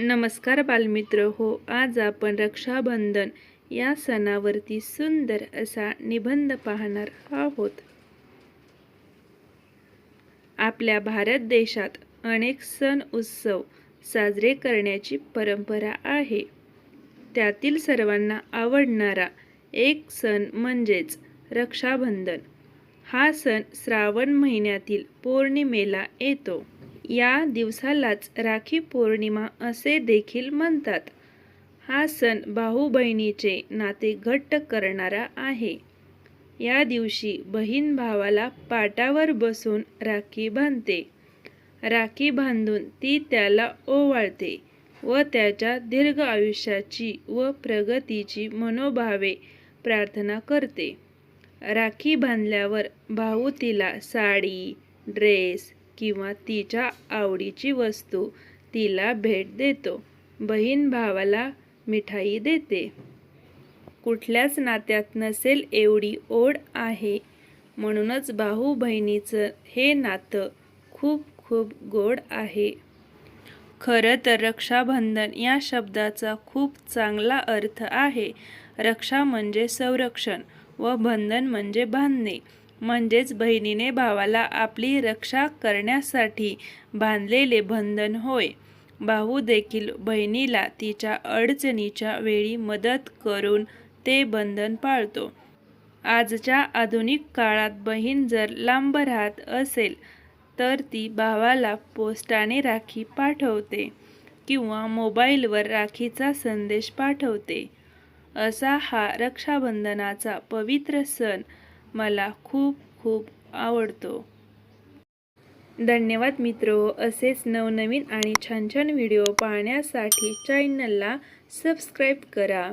नमस्कार बालमित्र हो, आज आपण रक्षाबंधन या सणावरती सुंदर असा निबंध पाहणार आहोत। आपल्या भारत देशात अनेक सण उत्सव साजरे करण्याची परंपरा आहे। त्यातील सर्वांना आवडणारा एक सण म्हणजेच रक्षाबंधन। हा सण श्रावण महिन्यातील पौर्णिमेला येतो। या दिवसालाच राखी पौर्णिमा असे देखील म्हणतात। हा सण भाऊ बहिणीचे नाते घट्ट करणारा आहे। या दिवशी बहीण भावाला पाटावर बसून राखी बांधते। राखी बांधून ती त्याला ओवाळते व त्याच्या दीर्घ आयुष्याची व प्रगतीची मनोभावे प्रार्थना करते। राखी बांधल्यावर भाऊ तिला साडी, ड्रेस किंवा तिच्या आवडीची वस्तू तिला भेट देतो। बहीण भावाला मिठाई देते। कुठल्याच नात्यात नसेल एवढी ओढ आहे, म्हणूनच भाऊ बहिणीचं हे नातं खूप खूप गोड आहे। खरं तर रक्षाबंधन या शब्दाचा खूप चांगला अर्थ आहे। रक्षा म्हणजे संरक्षण व बंधन म्हणजे बांधणे, म्हणजेच बहिणीने भावाला आपली रक्षा करण्यासाठी बांधलेले बंधन होय। भाऊ देखील बहिणीला तिच्या अडचणीच्या वेळी मदत करून ते बंधन पाळतो। आजच्या आधुनिक काळात बहीण जर लांब राहत असेल तर ती भावाला पोस्टाने राखी पाठवते किंवा मोबाईलवर राखीचा संदेश पाठवते। असा हा रक्षाबंधनाचा पवित्र सण मला खूप खूप आवडतो। धन्यवाद मित्रो, असेच नवनवीन आणि छान छान व्हिडिओ पाहण्यासाठी चॅनलला सबस्क्राईब करा।